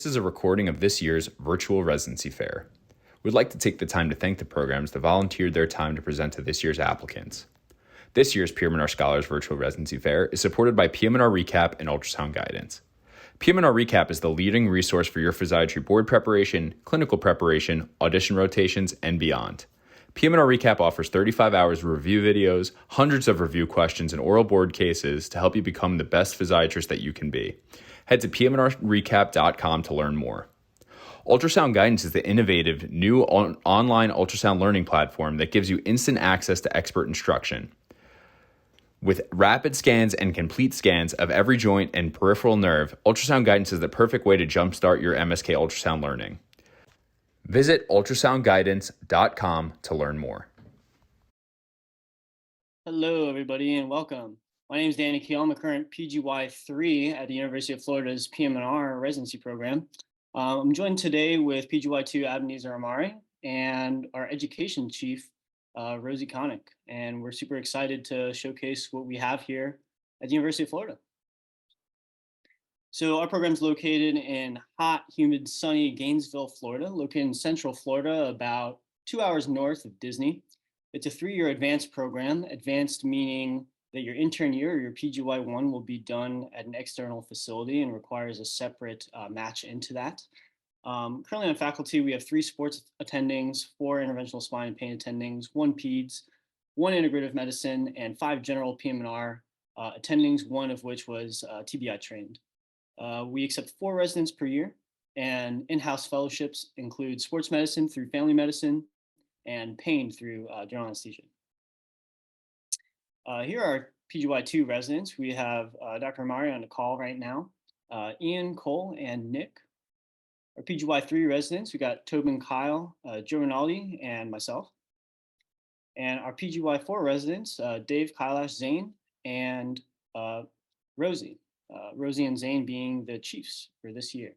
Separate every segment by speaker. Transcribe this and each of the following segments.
Speaker 1: This is a recording of this year's Virtual Residency Fair. We'd like to take the time to thank the programs that volunteered their time to present to this year's applicants. This year's PM&R Scholars Virtual Residency Fair is supported by PM&R Recap and Ultrasound Guidance. PM&R Recap is the leading resource for your physiatry board preparation, clinical preparation, audition rotations, and beyond. PM&R Recap offers 35 hours of review videos, hundreds of review questions, and oral board cases to help you become the best physiatrist that you can be. Head to pmnrrecap.com to learn more. Ultrasound Guidance is the innovative new online ultrasound learning platform that gives you instant access to expert instruction. With rapid scans and complete scans of every joint and peripheral nerve, Ultrasound Guidance is the perfect way to jumpstart your MSK ultrasound learning. Visit ultrasoundguidance.com to learn more.
Speaker 2: Hello, everybody, and welcome. My name is Danny Keel. I'm a current PGY3 at the University of Florida's PM&R residency program. I'm joined today with PGY2 Ebenezer Amari and our education chief, Rosie Connick, and we're super excited to showcase what we have here at the University of Florida. So our program is located in hot, humid, sunny Gainesville, Florida, located in Central Florida, about 2 hours north of Disney. It's a 3-year advanced program, advanced meaning that your intern year or your PGY1 will be done at an external facility and requires a separate match into that. Currently on faculty, we have 3 sports attendings, 4 interventional spine and pain attendings, 1 peds, 1 integrative medicine, and 5 general PM&R attendings, 1 of which was TBI trained. We accept 4 residents per year, and in-house fellowships include sports medicine through family medicine and pain through general anesthesia. Here are PGY2 residents. We have Dr. Amari on the call right now, Ian, Cole, and Nick. Our PGY3 residents, we got Tobin, Kyle, Joe Rinaldi, and myself. And our PGY4 residents, Dave, Kailash, Zane, and Rosie. Rosie and Zane being the chiefs for this year.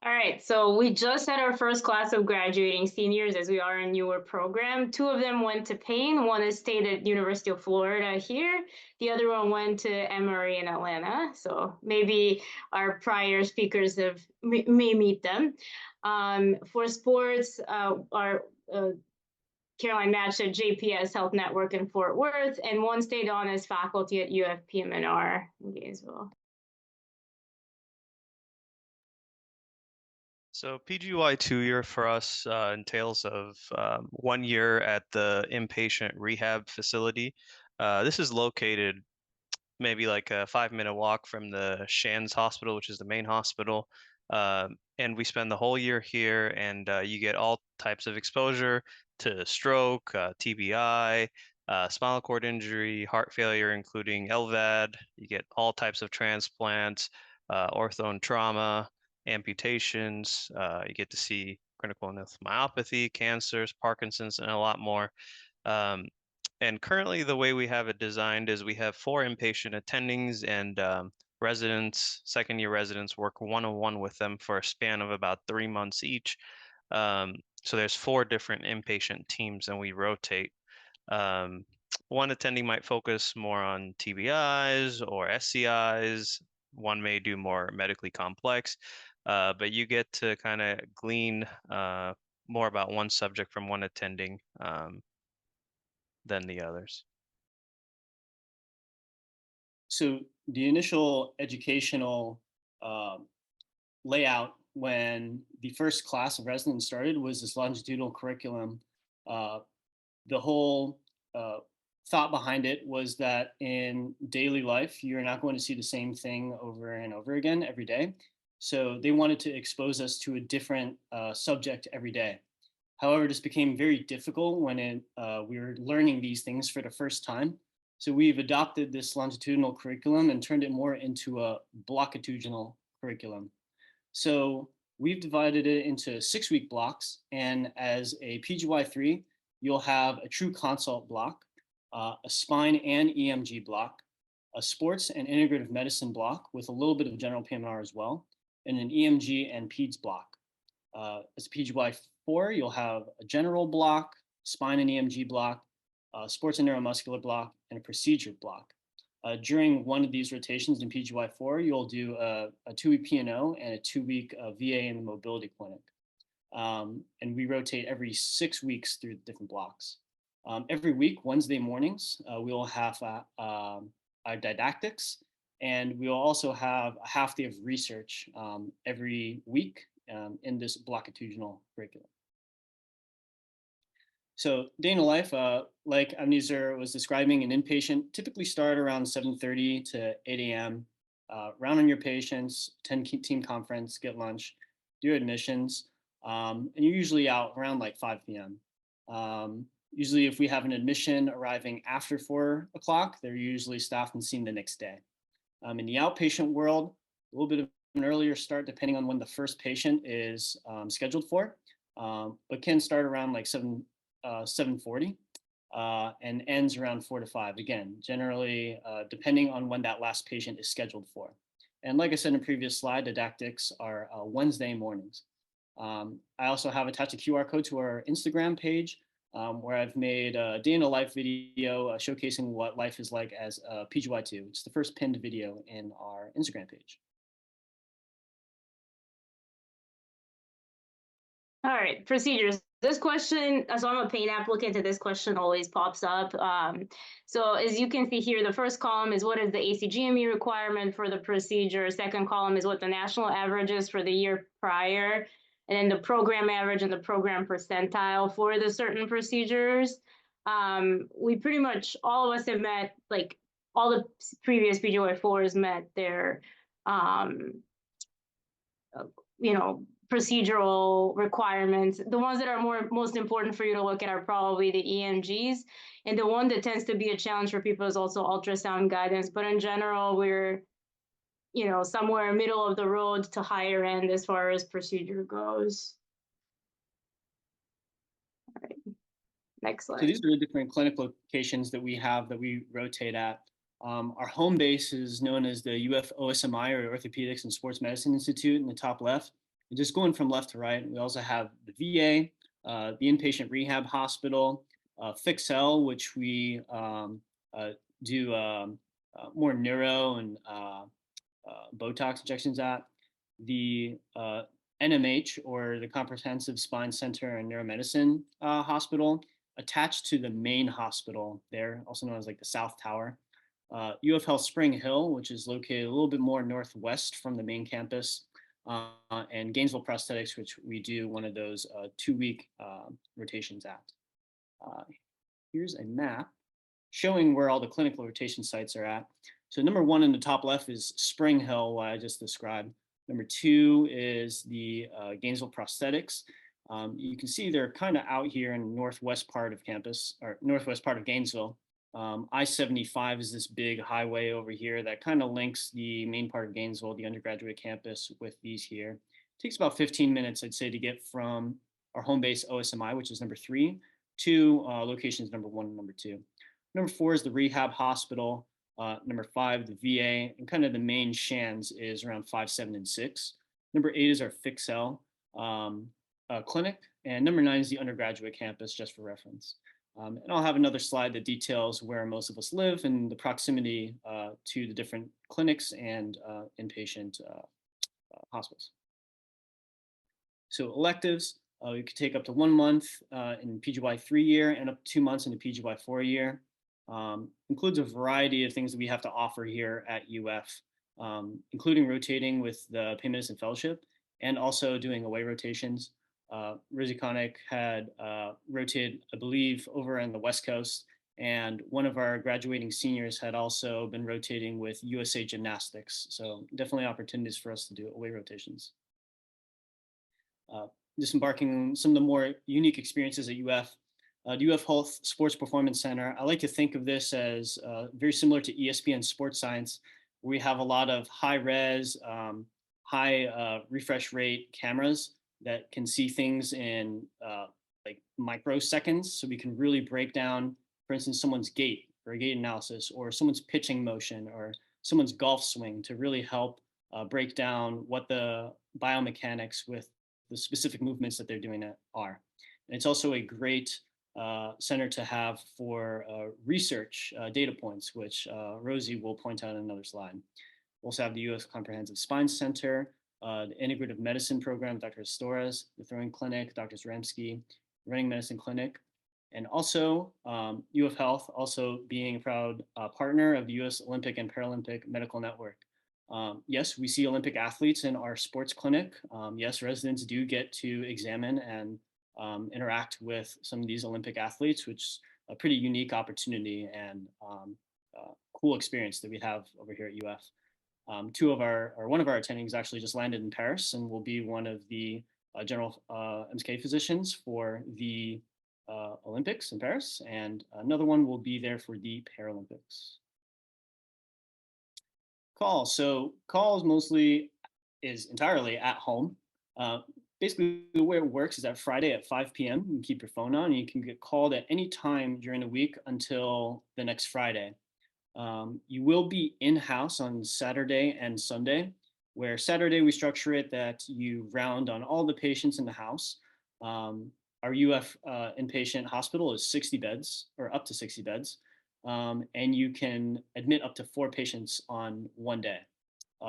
Speaker 3: All right, so we just had our first class of graduating seniors as we are a newer program. 2 of them went to Payne. 1 has stayed at University of Florida here. The other one went to Emory in Atlanta. So maybe our prior speakers may meet them. For sports, our Caroline matched at JPS Health Network in Fort Worth, and 1 stayed on as faculty at UF PM&R in Gainesville.
Speaker 4: So PGY 2-year for us entails of 1 year at the inpatient rehab facility. This is located maybe like a 5-minute walk from the Shands Hospital, which is the main hospital. And we spend the whole year here, and you get all types of exposure to stroke, TBI, spinal cord injury, heart failure, including LVAD. You get all types of transplants, ortho and trauma, amputations. You get to see critical myopathy, cancers, Parkinson's, and a lot more. And currently the way we have it designed is we have 4 inpatient attendings, and residents, second-year residents, work one-on-one with them for a span of about 3 months each. So there's 4 different inpatient teams, and we rotate. 1 attending might focus more on TBIs or SCIs. 1 may do more medically complex, but you get to kind of glean more about 1 subject from 1 attending than the others.
Speaker 2: So the initial educational layout when the first class of residents started was this longitudinal curriculum. The whole thought behind it was that in daily life, you're not going to see the same thing over and over again every day. So they wanted to expose us to a different subject every day. However, this became very difficult when we were learning these things for the first time. So we've adopted this longitudinal curriculum and turned it more into a blockitudinal curriculum. So we've divided it into 6-week blocks. And as a PGY3, you'll have a true consult block, a spine and EMG block, a sports and integrative medicine block with a little bit of general PM&R as well, and an EMG and PEDS block. As a PGY4, you'll have a general block, spine and EMG block, sports and neuromuscular block, and a procedure block. During one of these rotations in PGY4, you'll do a 2-week P&O and a 2-week VA in the mobility clinic. And we rotate every 6 weeks through different blocks. Every week, Wednesday mornings, we will have our didactics, and we will also have a half day of research every week in this blockitudinal curriculum. So day in the life, like Amneser was describing, an inpatient typically start around 7:30 to 8 a.m. Round on your patients, attend team conference, get lunch, do admissions, and you're usually out around like 5 p.m. Usually if we have an admission arriving after 4 o'clock, they're usually staffed and seen the next day. In the outpatient world, a little bit of an earlier start depending on when the first patient is scheduled for, but can start around like 7:40 and ends around 4 to 5. Again, generally depending on when that last patient is scheduled for. And like I said in a previous slide, didactics are Wednesday mornings. I also have attached a QR code to our Instagram page where I've made a day in a life video showcasing what life is like as a PGY2. It's the first pinned video in our Instagram page.
Speaker 3: All right, procedures. This question, so I'm a pain applicant, and this question always pops up. So as you can see here, the first column is what is the ACGME requirement for the procedure. Second column is what the national average is for the year prior, and then the program average and the program percentile for the certain procedures. We pretty much, all of us have met, like all the previous PGY4s met their, procedural requirements. The ones that are most important for you to look at are probably the EMGs. And the one that tends to be a challenge for people is also ultrasound guidance. But in general, we're, somewhere middle of the road to higher end as far as procedure goes. All right, next slide.
Speaker 2: So these are the different clinic locations that we have that we rotate at. Our home base is known as the UF OSMI, or Orthopedics and Sports Medicine Institute, in the top left. And just going from left to right, we also have the VA, the inpatient rehab hospital, FIXL, which we do more neuro and Botox injections at, the NMH, or the Comprehensive Spine Center and Neuromedicine Hospital, attached to the main hospital there, also known as like the South Tower. UF Health Spring Hill, which is located a little bit more northwest from the main campus, and Gainesville Prosthetics, which we do one of those 2-week rotations at. Here's a map showing where all the clinical rotation sites are at. So number 1 in the top left is Spring Hill, what I just described. Number 2 is the Gainesville Prosthetics. You can see they're kind of out here in the northwest part of campus, or northwest part of Gainesville. I-75 is this big highway over here that kind of links the main part of Gainesville, the undergraduate campus, with these here. It takes about 15 minutes, I'd say, to get from our home base OSMI, which is number 3, to locations number 1 and number 2. Number 4 is the rehab hospital. Number 5, the VA, and kind of the main shands is around 5, 7, and 6. Number 8 is our FIXL clinic, and number 9 is the undergraduate campus, just for reference. And I'll have another slide that details where most of us live and the proximity to the different clinics and inpatient hospitals. So electives, you could take up to 1 month in PGY3 year and up to 2 months in the PGY4 year. Includes a variety of things that we have to offer here at UF, including rotating with the Pain Medicine Fellowship and also doing away rotations. Rizzi Connick had rotated, I believe, over on the West Coast, and one of our graduating seniors had also been rotating with USA Gymnastics. So definitely opportunities for us to do away rotations. Disembarking on some of the more unique experiences at UF. The UF Health Sports Performance Center, I like to think of this as very similar to ESPN Sports Science. We have a lot of high res, high refresh rate cameras that can see things in like microseconds. So we can really break down, for instance, someone's gait or a gait analysis, or someone's pitching motion, or someone's golf swing, to really help break down what the biomechanics with the specific movements that they're doing are. And it's also a great center to have for research data points, which Rosie will point out in another slide. We'll also have the U.S. Comprehensive Spine Center, the Integrative Medicine Program, Dr. Stores, the Throwing Clinic, Dr. Ramsky, Running Medicine Clinic, and also UF Health, also being a proud partner of the U.S. Olympic and Paralympic Medical Network. Yes, we see Olympic athletes in our sports clinic. Yes, residents do get to examine and interact with some of these Olympic athletes, which is a pretty unique opportunity and cool experience that we have over here at UF. One of our attendings actually just landed in Paris and will be one of the general MSK physicians for the Olympics in Paris, and another one will be there for the Paralympics. Call. So call is entirely at home. Basically, the way it works is that Friday at 5 p.m. you can keep your phone on and you can get called at any time during the week until the next Friday. You will be in-house on Saturday and Sunday, where Saturday we structure it that you round on all the patients in the house. Our UF inpatient hospital is 60 beds, or up to 60 beds, and you can admit up to 4 patients on one day.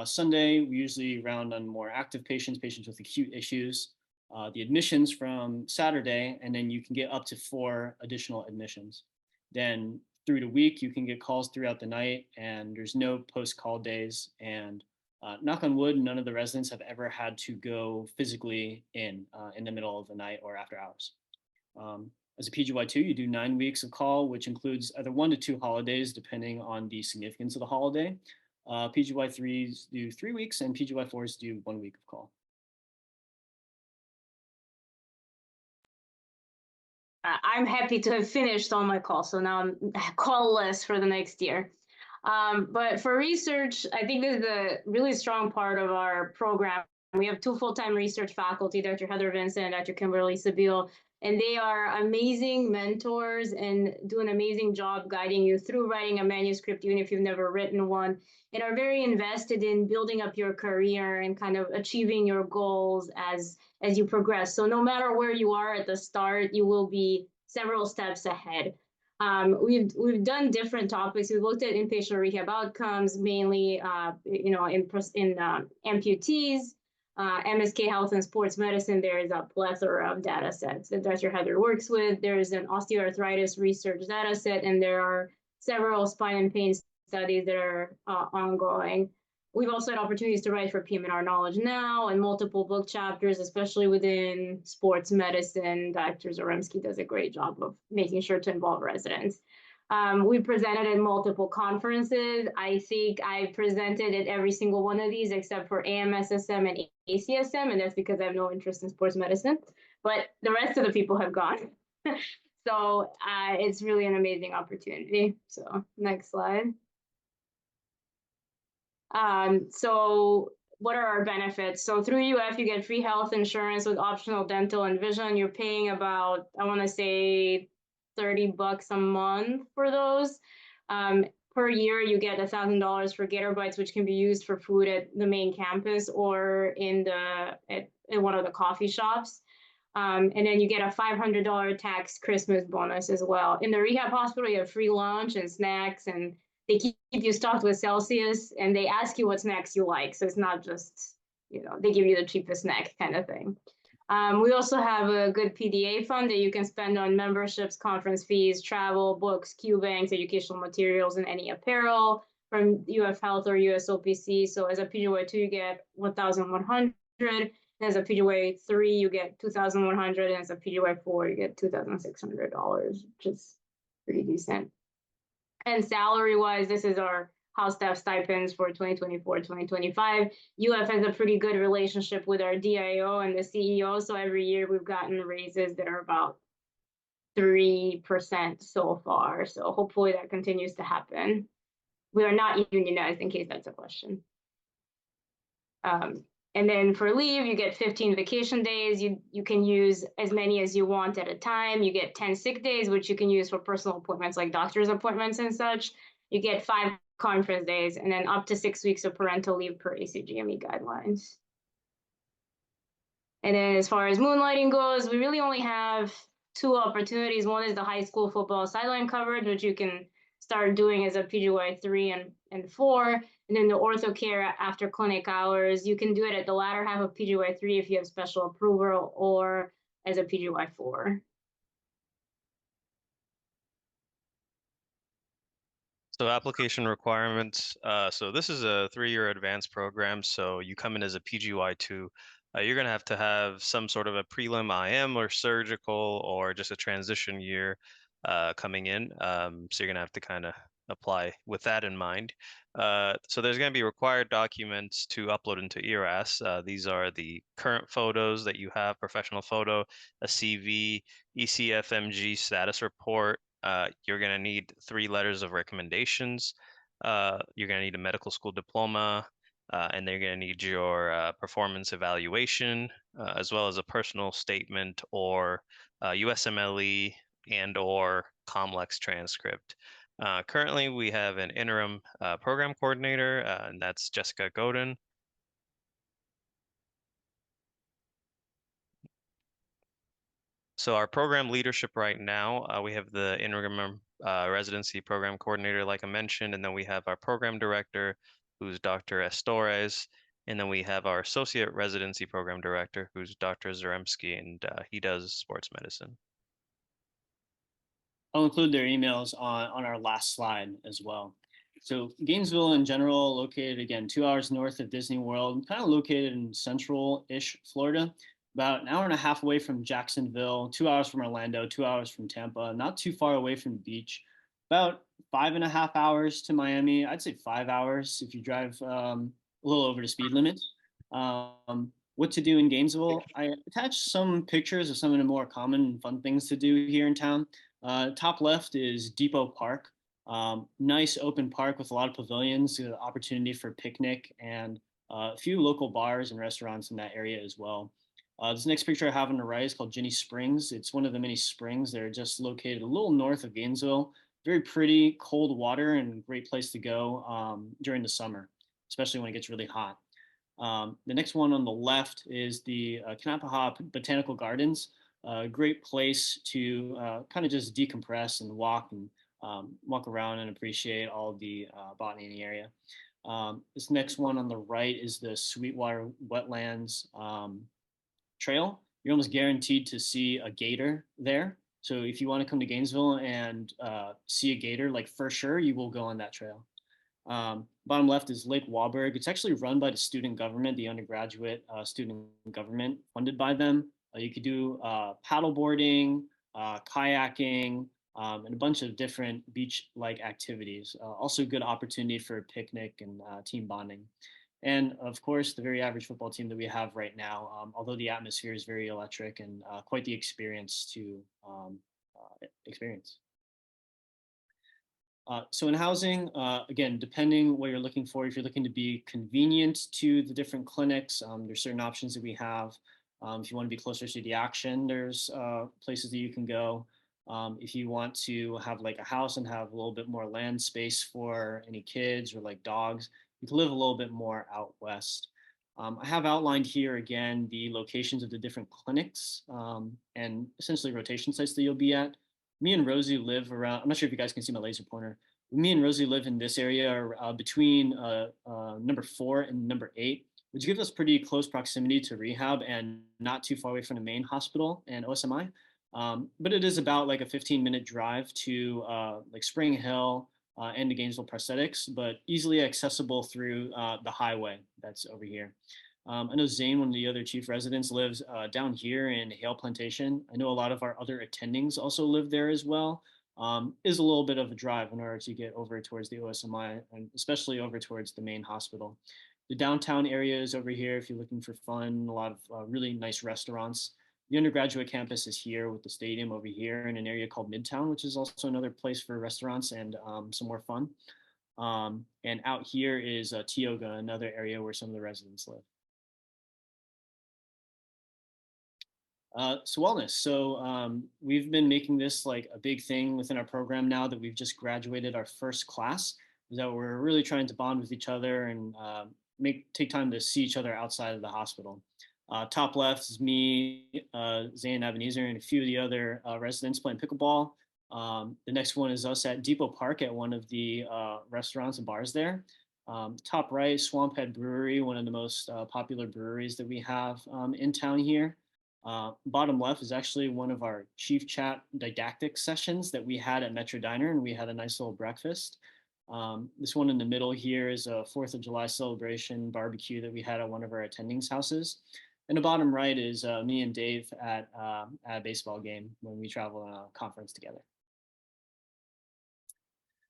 Speaker 2: Sunday, we usually round on more active patients with acute issues. The admissions from Saturday, and then you can get up to 4 additional admissions. Then through the week, you can get calls throughout the night, and there's no post-call days. And knock on wood, none of the residents have ever had to go physically in the middle of the night or after hours. As a PGY2, you do 9 weeks of call, which includes either 1 to 2 holidays, depending on the significance of the holiday. PGY3s do 3 weeks, and PGY4s do 1 week of call.
Speaker 3: I'm happy to have finished all my calls, so now I'm call-less for the next year. But for research, I think this is a really strong part of our program. We have 2 full-time research faculty, Dr. Heather Vincent and Dr. Kimberly Sabile, and they are amazing mentors and do an amazing job guiding you through writing a manuscript, even if you've never written one, and are very invested in building up your career and kind of achieving your goals as you progress. So no matter where you are at the start, you will be several steps ahead. We've done different topics. We've looked at inpatient rehab outcomes, mainly in amputees, MSK health and sports medicine. There is a plethora of data sets that Dr. Heather works with. There's an osteoarthritis research data set, and there are several spine and pain studies that are ongoing. We've also had opportunities to write for PM&R Knowledge Now and multiple book chapters, especially within sports medicine. Dr. Zaremski does a great job of making sure to involve residents. We presented at multiple conferences. I think I presented at every single one of these except for AMSSM and ACSM, and that's because I have no interest in sports medicine. But the rest of the people have gone. So it's really an amazing opportunity. So next slide. So what are our benefits? So through UF, you get free health insurance with optional dental and vision. You're paying about, I want to say, $30 a month for those. Per year, you get $1,000 for Gator Bites, which can be used for food at the main campus or in one of the coffee shops. And then you get a $500 tax Christmas bonus as well. In the rehab hospital, you have free lunch and snacks, and they keep you stocked with Celsius, and they ask you what snacks you like. So it's not just, they give you the cheapest snack kind of thing. We also have a good PDA fund that you can spend on memberships, conference fees, travel, books, Q banks, educational materials, and any apparel from UF Health or USOPC. So as a PGY2, you get $1,100. And as a PGY3, you get $2,100. And as a PGY4, you get $2,600, which is pretty decent. And salary-wise, this is our house staff stipends for 2024, 2025. UF has a pretty good relationship with our DIO and the CEO. So every year we've gotten raises that are about 3% so far. So hopefully that continues to happen. We are not unionized, in case that's a question. And then for leave, you get 15 vacation days. You can use as many as you want at a time. You get 10 sick days, which you can use for personal appointments like doctor's appointments and such. You get 5 conference days, and then up to 6 weeks of parental leave per ACGME guidelines. And then as far as moonlighting goes, we really only have two opportunities. One is the high school football sideline coverage, which you can start doing as a PGY 3 and 4. And then the ortho care after clinic hours, you can do it at the latter half of PGY 3 if you have special approval, or as a PGY 4.
Speaker 4: So application requirements. So this is a 3-year advanced program. So you come in as a PGY2. You're going to have some sort of a prelim IM or surgical or just a transition year coming in. So you're going to have to kind of apply with that in mind. So there's going to be required documents to upload into ERAS. These are the current photos that you have, professional photo, a CV, ECFMG status report. You're going to need 3 letters of recommendations. You're going to need a medical school diploma, and they're going to need your performance evaluation, as well as a personal statement or USMLE and/or COMLEX transcript. Currently, we have an interim program coordinator, and that's Jessica Godin. So our program leadership right now, we have the interim residency program coordinator, like I mentioned, and then we have our program director, who's Dr. Estores, and then we have our associate residency program director, who's Dr. Zaremski, and he does sports medicine.
Speaker 2: I'll include their emails on our last slide as well. So Gainesville in general, located again 2 hours north of Disney World, kind of located in central-ish Florida, about an hour and a half away from Jacksonville, 2 hours from Orlando, 2 hours from Tampa, not too far away from the beach, about 5.5 hours to Miami. I'd say 5 hours if you drive a little over the speed limit. What to do in Gainesville? I attached some pictures of some of the more common and fun things to do here in town. Top left is Depot Park. Nice open park with a lot of pavilions, opportunity for picnic, and a few local bars and restaurants in that area as well. This next picture I have on the right is called Ginny Springs. It's one of the many springs that are just located a little north of Gainesville. Very pretty, cold water, and great place to go during the summer, especially when it gets really hot. The next one on the left is the Kanapaha Botanical Gardens. A great place to kind of just decompress and walk around and appreciate all of the botany in the area. This next one on the right is the Sweetwater Wetlands Trail. You're almost guaranteed to see a gator there. So if you want to come to Gainesville and see a gator, like for sure, you will go on that trail. Bottom left is Lake Wahlberg. It's actually run by the student government, the undergraduate student government, funded by them. You could do paddle boarding, kayaking, and a bunch of different beach-like activities. Also good opportunity for a picnic and team bonding. And of course, the very average football team that we have right now, although the atmosphere is very electric and quite the experience to experience. So in housing, again, depending what you're looking for, if you're looking to be convenient to the different clinics, there's certain options that we have. If you want to be closer to the action, there's places that you can go. If you want to have like a house and have a little bit more land space for any kids or like dogs, you can live a little bit more out west. I have outlined here again the locations of the different clinics and essentially rotation sites that you'll be at. Me and Rosie live around, I'm not sure if you guys can see my laser pointer. Me and Rosie live in this area between number 4 and number 8, which gives us pretty close proximity to rehab and not too far away from the main hospital and OSMI. But it is about like a 15-minute drive to like Spring Hill and the Gainesville Prosthetics, but easily accessible through the highway that's over here. I know Zane, one of the other chief residents, lives down here in Hale Plantation. I know a lot of our other attendings also live there as well. Is a little bit of a drive in order to get over towards the OSMI and especially over towards the main hospital. The downtown area is over here if you're looking for fun, a lot of really nice restaurants. The undergraduate campus is here with the stadium over here in an area called Midtown, which is also another place for restaurants and some more fun. And out here is Tioga, another area where some of the residents live. So wellness. So we've been making this like a big thing within our program now that we've just graduated our first class, is that we're really trying to bond with each other and take time to see each other outside of the hospital. Top left is me, Zane Ebenezer, and a few of the other residents playing pickleball. The next one is us at Depot Park at one of the restaurants and bars there. Top right, Swamphead Brewery, one of the most popular breweries that we have in town here. Bottom left is actually one of our Chief Chat didactic sessions that we had at Metro Diner, and we had a nice little breakfast. This one in the middle here is a 4th of July celebration barbecue that we had at one of our attendings' houses. And the bottom right is me and Dave at a baseball game when we travel on a conference together.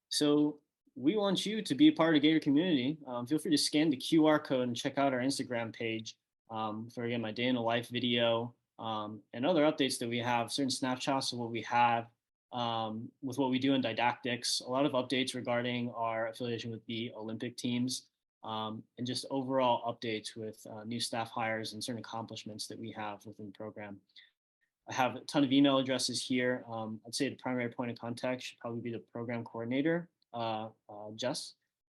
Speaker 2: So we want you to be a part of the Gator community. Feel free to scan the QR code and check out our Instagram page for, again, my day in the life video and other updates that we have, certain snapshots of what we have with what we do in didactics, a lot of updates regarding our affiliation with the Olympic teams, and just overall updates with new staff hires and certain accomplishments that we have within the program. I have a ton of email addresses here. I'd say the primary point of contact should probably be the program coordinator, Jess,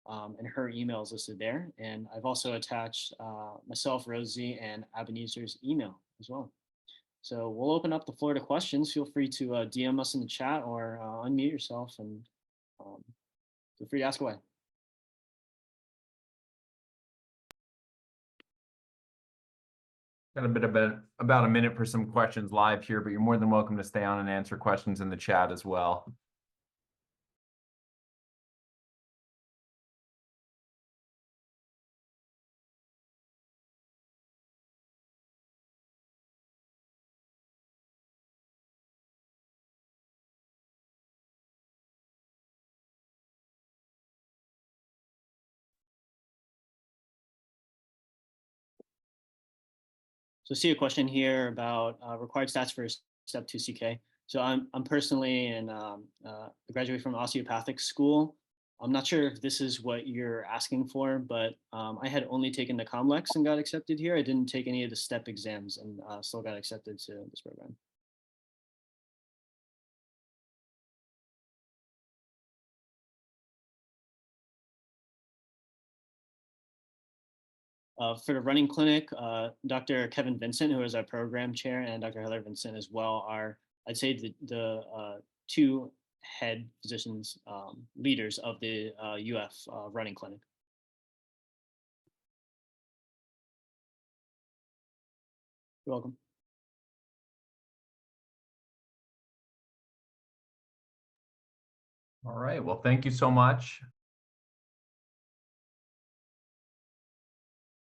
Speaker 2: and her email is listed there. And I've also attached myself, Rosie, and Ebenezer's email as well. So we'll open up the floor to questions. Feel free to DM us in the chat or unmute yourself and feel free to ask away.
Speaker 5: Got a bit about a minute for some questions live here, but you're more than welcome to stay on and answer questions in the chat as well.
Speaker 2: So I see a question here about required stats for step 2 CK. So I'm personally in graduate from osteopathic school. I'm not sure if this is what you're asking for, but I had only taken the COMLEX and got accepted here. I didn't take any of the step exams and still got accepted to this program. For the running clinic, Dr. Kevin Vincent, who is our program chair, and Dr. Heather Vincent as well are, I'd say, the two head physicians, leaders of the UF running clinic. You're welcome.
Speaker 5: All right, well, thank you so much.